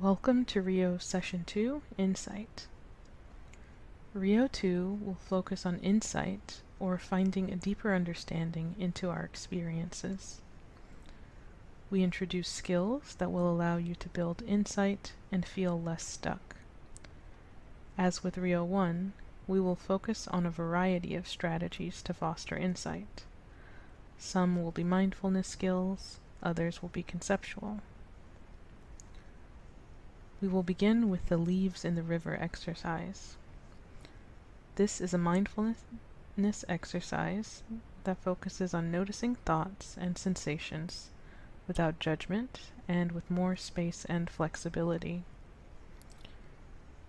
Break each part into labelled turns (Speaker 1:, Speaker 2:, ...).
Speaker 1: Welcome to RIO Session 2, Insight. RIO 2 will focus on insight, or finding a deeper understanding into our experiences. We introduce skills that will allow you to build insight and feel less stuck. As with RIO 1, we will focus on a variety of strategies to foster insight. Some will be mindfulness skills, others will be conceptual. We will begin with the leaves in the river exercise. This is a mindfulness exercise that focuses on noticing thoughts and sensations without judgment and with more space and flexibility.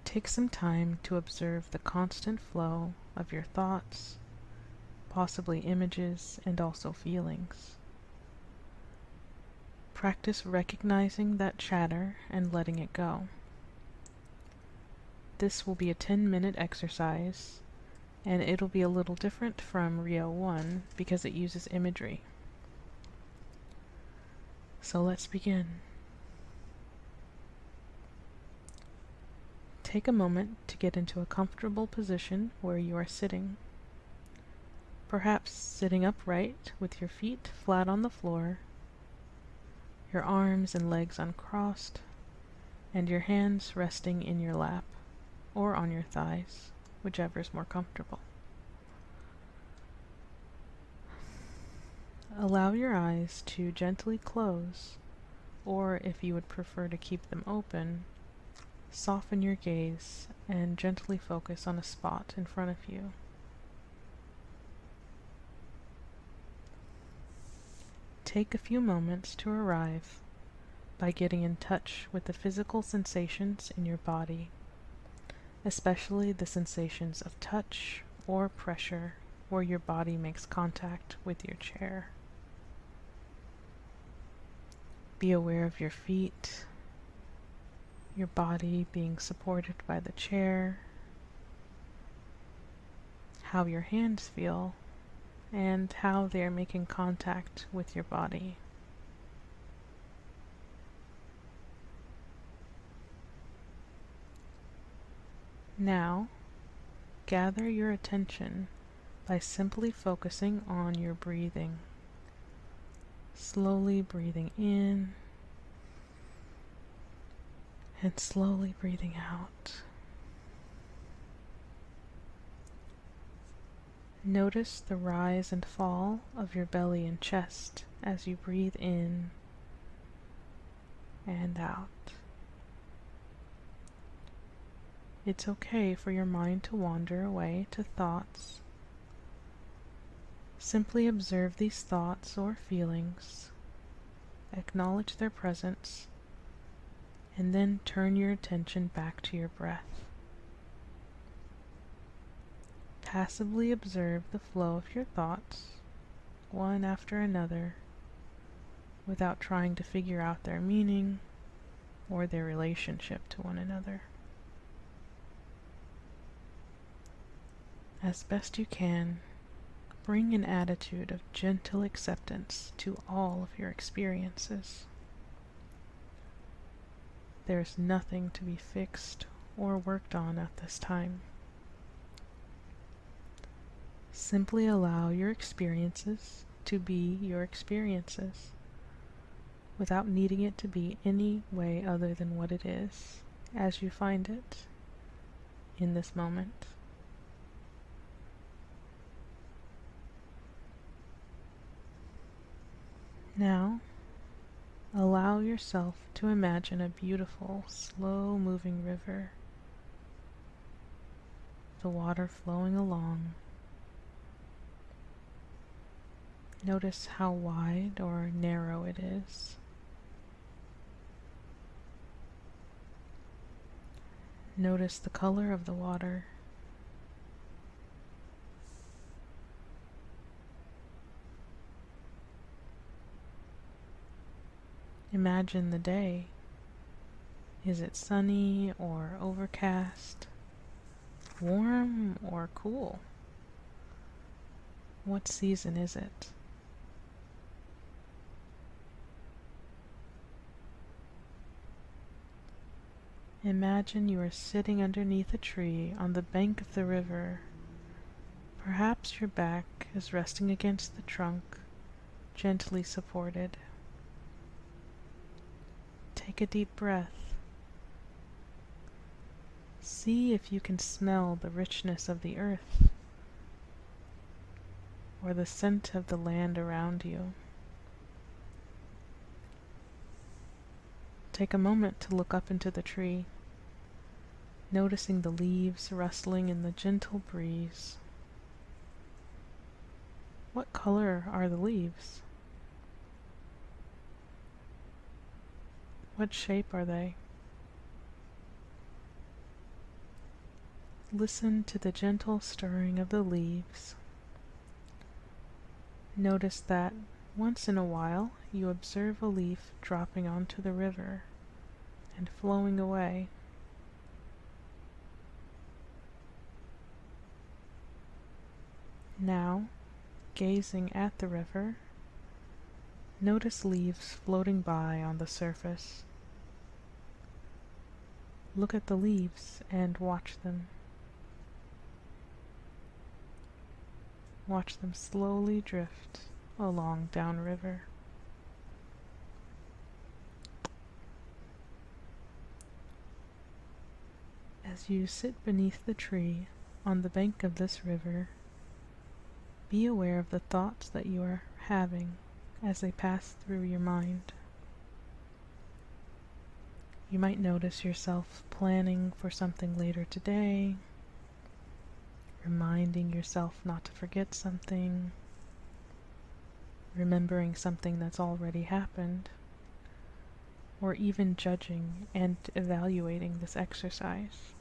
Speaker 1: Take some time to observe the constant flow of your thoughts, possibly images and also feelings. Practice recognizing that chatter and letting it go. This will be a 10-minute exercise, and it'll be a little different from RIO 1 because it uses imagery. So let's begin. Take a moment to get into a comfortable position where you are sitting. Perhaps sitting upright with your feet flat on the floor, your arms and legs uncrossed, and your hands resting in your lap or on your thighs, whichever is more comfortable. Allow your eyes to gently close, or if you would prefer to keep them open, soften your gaze and gently focus on a spot in front of you. Take a few moments to arrive by getting in touch with the physical sensations in your body, especially the sensations of touch or pressure where your body makes contact with your chair. Be aware of your feet, your body being supported by the chair, how your hands feel, and how they are making contact with your body. Now, gather your attention by simply focusing on your breathing. Slowly breathing in and slowly breathing out. Notice the rise and fall of your belly and chest as you breathe in and out. It's okay for your mind to wander away to thoughts. Simply observe these thoughts or feelings, acknowledge their presence, and then turn your attention back to your breath. Passively observe the flow of your thoughts, one after another, without trying to figure out their meaning or their relationship to one another. As best you can, bring an attitude of gentle acceptance to all of your experiences. There's nothing to be fixed or worked on at this time. Simply allow your experiences to be your experiences, without needing it to be any way other than what it is, as you find it in this moment. Now, allow yourself to imagine a beautiful, slow-moving river, the water flowing along. Notice how wide or narrow it is. Notice the color of the water. Imagine the day. Is it sunny or overcast? Warm or cool? What season is it? Imagine you are sitting underneath a tree on the bank of the river. Perhaps your back is resting against the trunk, gently supported. Take a deep breath. See if you can smell the richness of the earth or the scent of the land around you. Take a moment to look up into the tree, noticing the leaves rustling in the gentle breeze. What color are the leaves? What shape are they? Listen to the gentle stirring of the leaves. Notice that once in a while you observe a leaf dropping onto the river and flowing away. Now, gazing at the river, notice leaves floating by on the surface. Look at the leaves and watch them. Watch them slowly drift along downriver. As you sit beneath the tree on the bank of this river, be aware of the thoughts that you are having as they pass through your mind. You might notice yourself planning for something later today, reminding yourself not to forget something, remembering something that's already happened, or even judging and evaluating this exercise.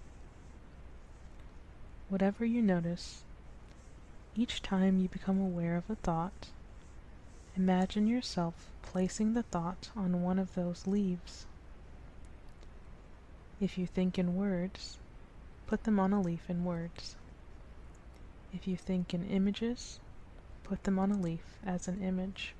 Speaker 1: Whatever you notice, each time you become aware of a thought, imagine yourself placing the thought on one of those leaves. If you think in words, put them on a leaf in words. If you think in images, put them on a leaf as an image.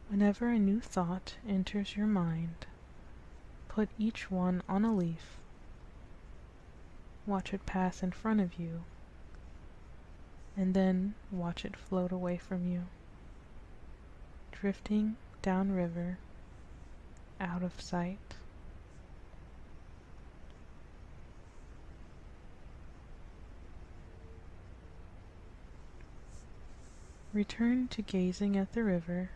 Speaker 1: Whenever a new thought enters your mind, put each one on a leaf. Watch it pass in front of you, and then watch it float away from you, drifting downriver, out of sight. Return to gazing at the river,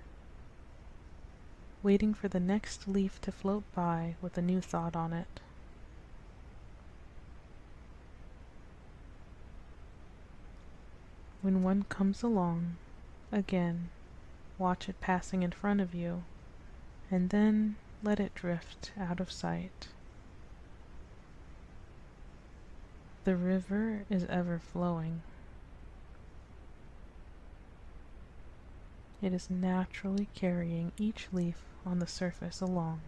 Speaker 1: waiting for the next leaf to float by with a new thought on it. When one comes along, again, watch it passing in front of you, and then let it drift out of sight. The river is ever flowing. It is naturally carrying each leaf on the surface along.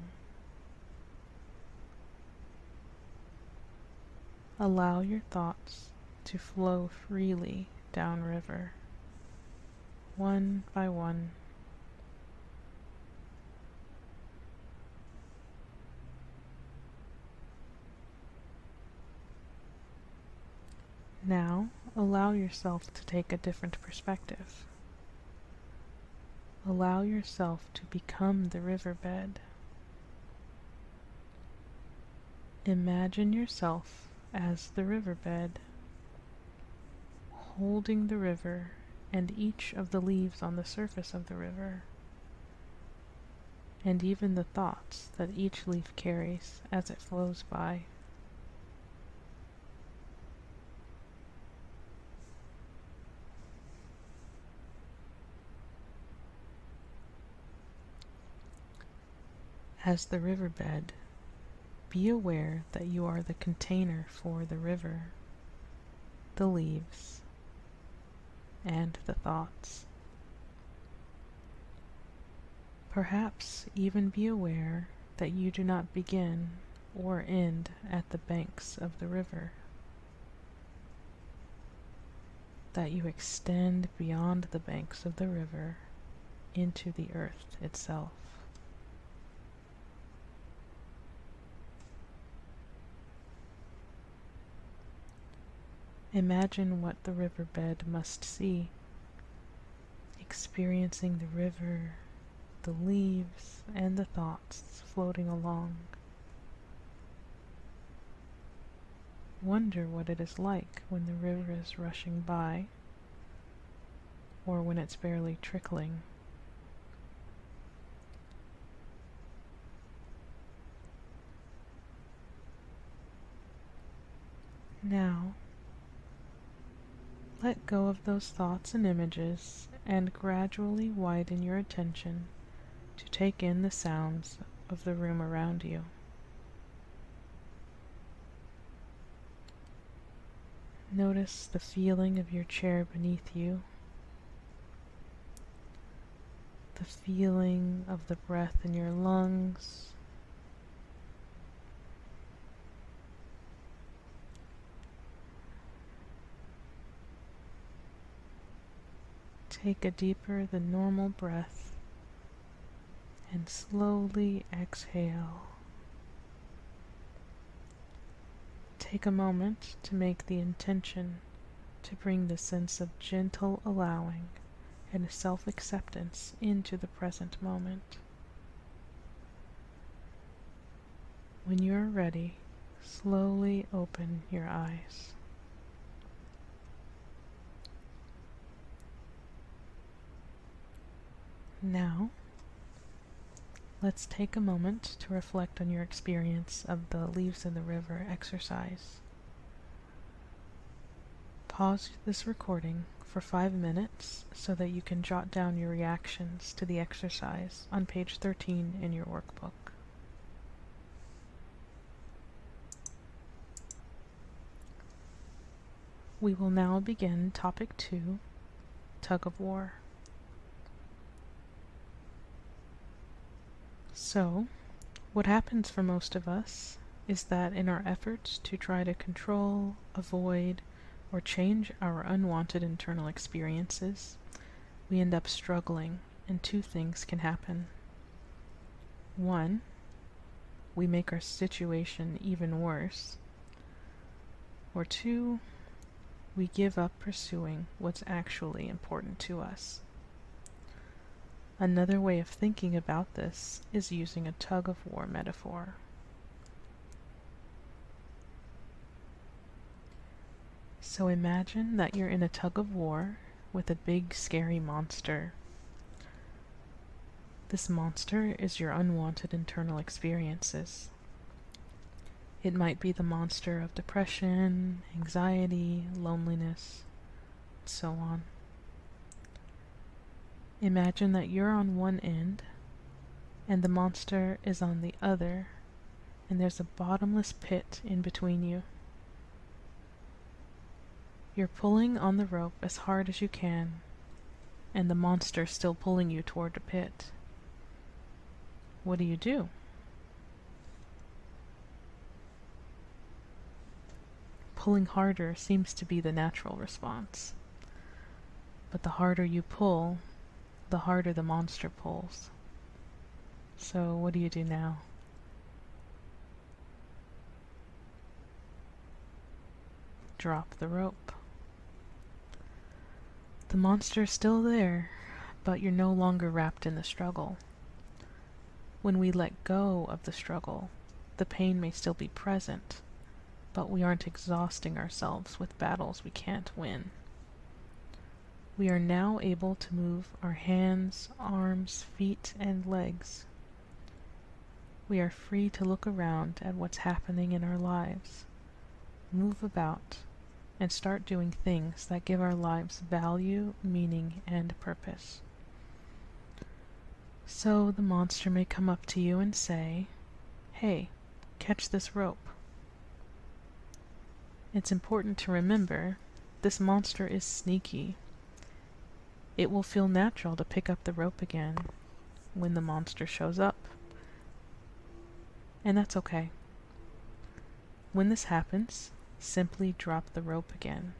Speaker 1: Allow your thoughts to flow freely downriver, one by one. Now, allow yourself to take a different perspective. Allow yourself to become the riverbed. Imagine yourself as the riverbed, holding the river and each of the leaves on the surface of the river, and even the thoughts that each leaf carries as it flows by. As the riverbed, be aware that you are the container for the river, the leaves, and the thoughts. Perhaps even be aware that you do not begin or end at the banks of the river, that you extend beyond the banks of the river into the earth itself. Imagine what the riverbed must see, experiencing the river, the leaves, and the thoughts floating along. Wonder what it is like when the river is rushing by, or when it's barely trickling. Now, let go of those thoughts and images and gradually widen your attention to take in the sounds of the room around you. Notice the feeling of your chair beneath you, the feeling of the breath in your lungs, take a deeper than normal breath and slowly exhale. Take a moment to make the intention to bring the sense of gentle allowing and self-acceptance into the present moment. When you are ready, slowly open your eyes. Now, let's take a moment to reflect on your experience of the Leaves in the River exercise. Pause this recording for 5 minutes so that you can jot down your reactions to the exercise on page 13 in your workbook. We will now begin topic 2, tug of war. So, what happens for most of us is that in our efforts to try to control, avoid, or change our unwanted internal experiences, we end up struggling, and 2 things can happen. 1, we make our situation even worse. Or 2, we give up pursuing what's actually important to us. Another way of thinking about this is using a tug-of-war metaphor. So imagine that you're in a tug-of-war with a big scary monster. This monster is your unwanted internal experiences. It might be the monster of depression, anxiety, loneliness, and so on. Imagine that you're on one end, and the monster is on the other, and there's a bottomless pit in between you. You're pulling on the rope as hard as you can, and the monster's still pulling you toward the pit. What do? Pulling harder seems to be the natural response, but the harder you pull, the harder the monster pulls. So what do you do now? Drop the rope. The monster's still there, but you're no longer wrapped in the struggle. When we let go of the struggle, the pain may still be present, but we aren't exhausting ourselves with battles we can't win. We are now able to move our hands, arms, feet, and legs. We are free to look around at what's happening in our lives, move about, and start doing things that give our lives value, meaning, and purpose. So the monster may come up to you and say, "Hey, catch this rope." It's important to remember, this monster is sneaky. It will feel natural to pick up the rope again when the monster shows up. And that's okay. When this happens, simply drop the rope again.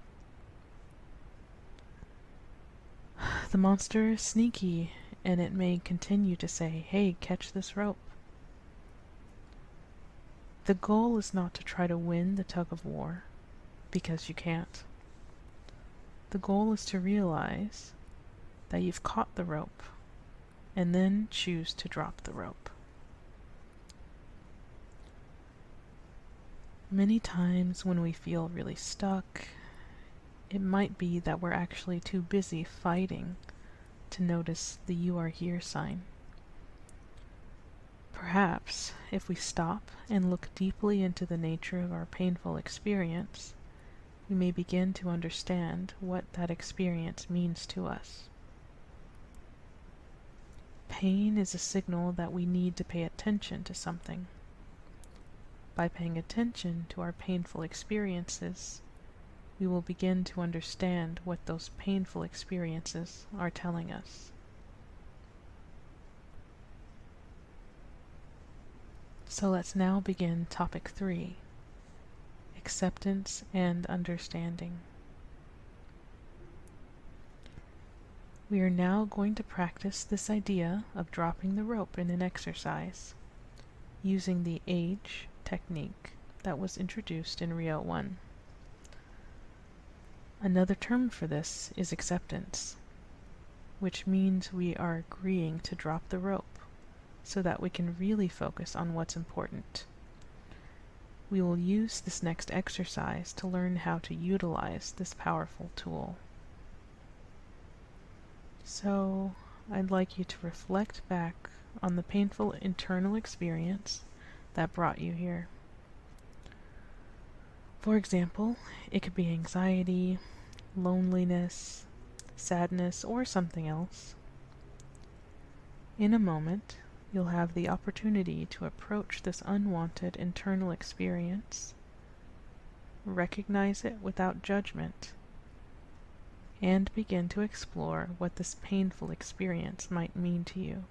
Speaker 1: The monster is sneaky, and it may continue to say, "Hey, catch this rope." The goal is not to try to win the tug of war, because you can't. The goal is to realize that you've caught the rope, and then choose to drop the rope. Many times when we feel really stuck, it might be that we're actually too busy fighting to notice the "You are here" sign. Perhaps, if we stop and look deeply into the nature of our painful experience, we may begin to understand what that experience means to us. Pain is a signal that we need to pay attention to something. By paying attention to our painful experiences, we will begin to understand what those painful experiences are telling us. So let's now begin topic 3, acceptance and understanding. We are now going to practice this idea of dropping the rope in an exercise, using the age technique that was introduced in RIO 1. Another term for this is acceptance, which means we are agreeing to drop the rope so that we can really focus on what's important. We will use this next exercise to learn how to utilize this powerful tool. So, I'd like you to reflect back on the painful internal experience that brought you here. For example, it could be anxiety, loneliness, sadness, or something else. In a moment, you'll have the opportunity to approach this unwanted internal experience, recognize it without judgment, and begin to explore what this painful experience might mean to you.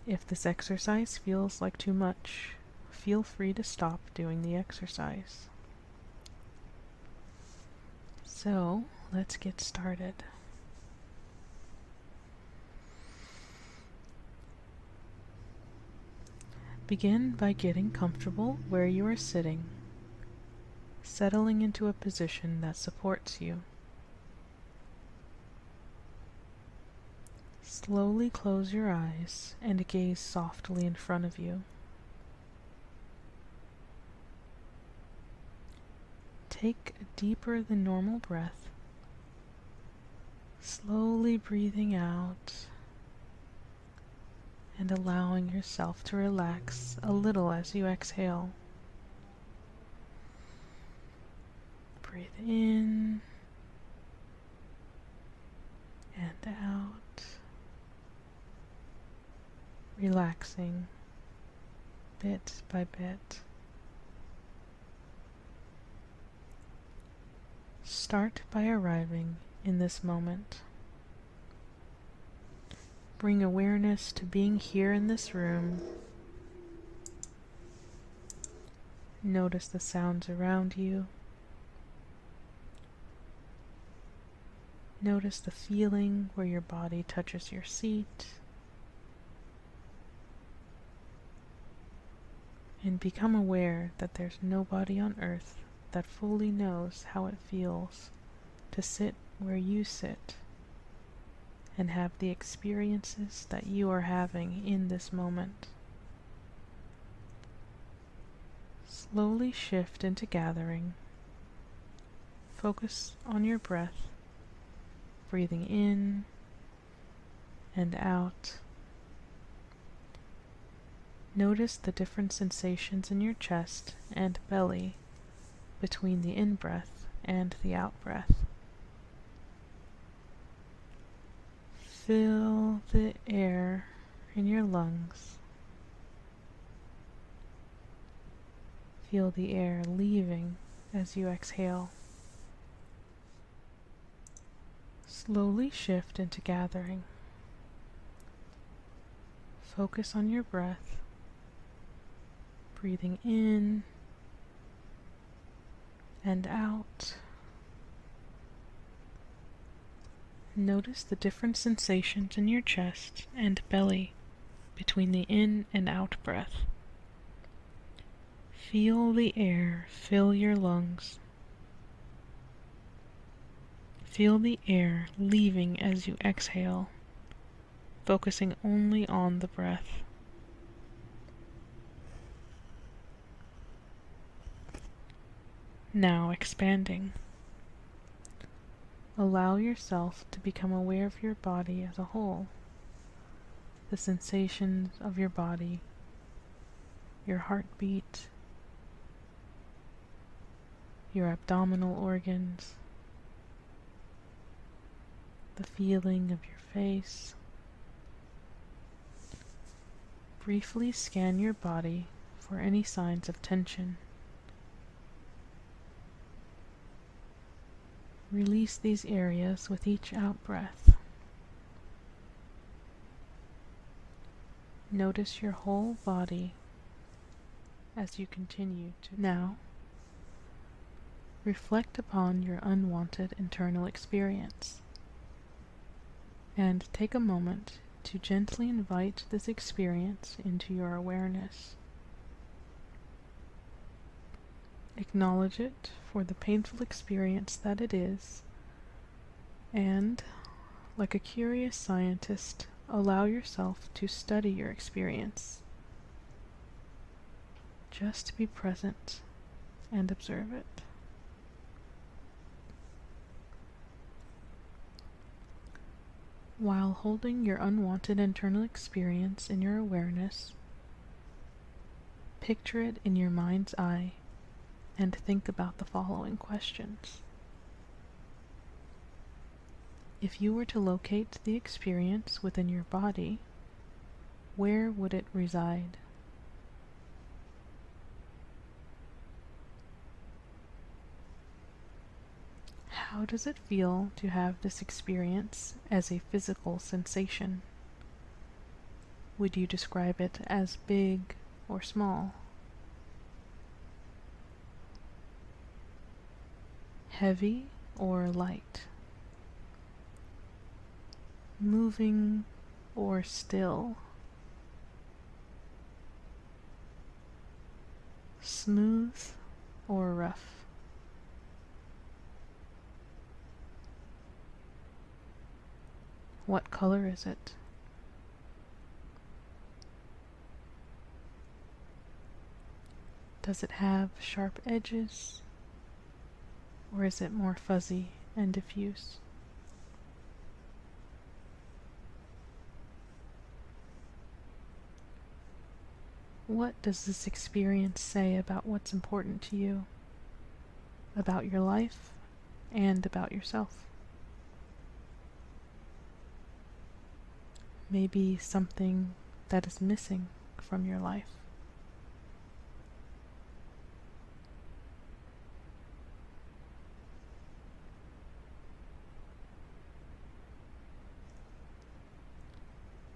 Speaker 1: If this exercise feels like too much, feel free to stop doing the exercise. So, let's get started. Begin by getting comfortable where you are sitting, settling into a position that supports you. Slowly close your eyes and gaze softly in front of you. Take a deeper than normal breath, slowly breathing out and allowing yourself to relax a little as you exhale. Breathe in and out, relaxing bit by bit. Start by arriving in this moment. Bring awareness to being here in this room. Notice the sounds around you. Notice the feeling where your body touches your seat. And become aware that there's nobody on earth that fully knows how it feels to sit where you sit and have the experiences that you are having in this moment. Slowly shift into gathering. Focus on your breath, breathing in and out. Notice the different sensations in your chest and belly between the in-breath and the out-breath. Fill the air in your lungs. Feel the air leaving as you exhale. Slowly shift into gathering. Focus on your breath, breathing in and out. Notice the different sensations in your chest and belly between the in and out breath. Feel the air fill your lungs. Feel the air leaving as you exhale, focusing only on the breath. Now expanding. Allow yourself to become aware of your body as a whole, the sensations of your body, your heartbeat, your abdominal organs, the feeling of your face. Briefly scan your body for any signs of tension. Release these areas with each out-breath. Notice your whole body as you continue to. Now, reflect upon your unwanted internal experience, and take a moment to gently invite this experience into your awareness. Acknowledge it for the painful experience that it is, and, like a curious scientist, allow yourself to study your experience. Just be present and observe it. While holding your unwanted internal experience in your awareness, picture it in your mind's eye and think about the following questions. If you were to locate the experience within your body, where would it reside? How does it feel to have this experience as a physical sensation? Would you describe it as big or small? Heavy or light? Moving or still? Smooth or rough? What color is it? Does it have sharp edges, or is it more fuzzy and diffuse? What does this experience say about what's important to you, about your life, and about yourself? Maybe something that is missing from your life.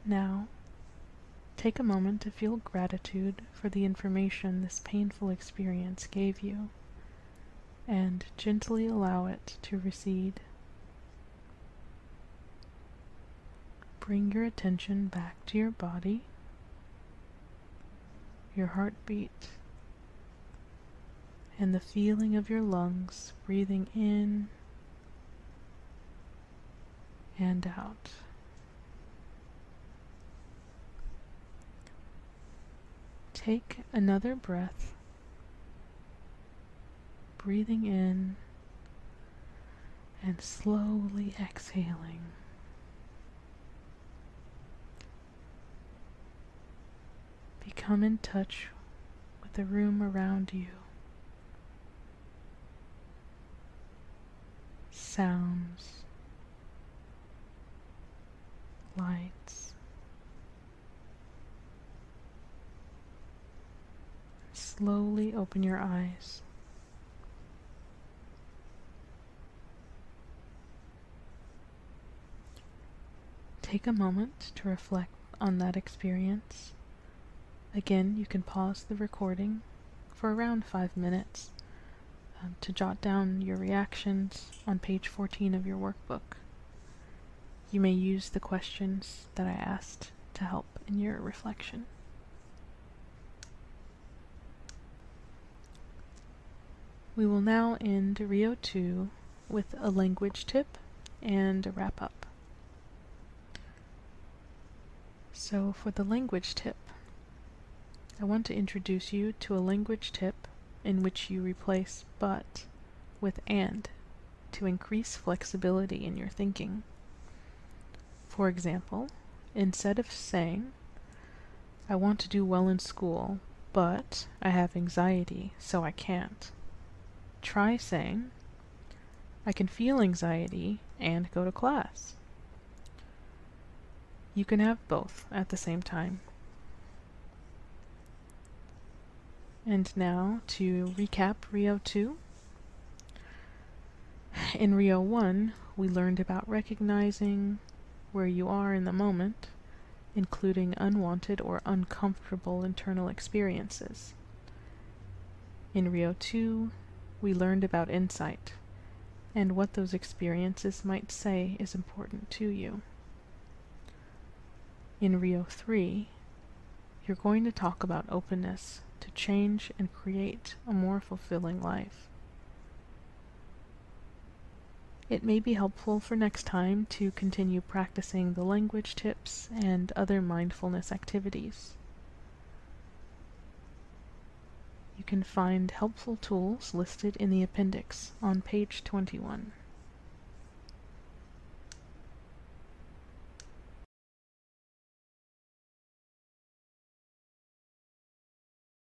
Speaker 1: Now, take a moment to feel gratitude for the information this painful experience gave you, and gently allow it to recede. Bring your attention back to your body, your heartbeat, and the feeling of your lungs breathing in and out. Take another breath, breathing in and slowly exhaling. Become in touch with the room around you. Sounds, lights. Slowly open your eyes. Take a moment to reflect on that experience. Again, you can pause the recording for around 5 minutes to jot down your reactions on page 14 of your workbook. You may use the questions that I asked to help in your reflection. We will now end RIO 2 with a language tip and a wrap-up. So for the language tip, I want to introduce you to a language tip in which you replace but with and to increase flexibility in your thinking. For example, instead of saying, "I want to do well in school, but I have anxiety, so I can't," try saying, "I can feel anxiety and go to class." You can have both at the same time. And now to recap RIO 2. In RIO 1, we learned about recognizing where you are in the moment, including unwanted or uncomfortable internal experiences. In RIO 2, we learned about insight and what those experiences might say is important to you. In RIO 3, you're going to talk about openness to change and create a more fulfilling life. It may be helpful for next time to continue practicing the language tips and other mindfulness activities. You can find helpful tools listed in the appendix on page 21.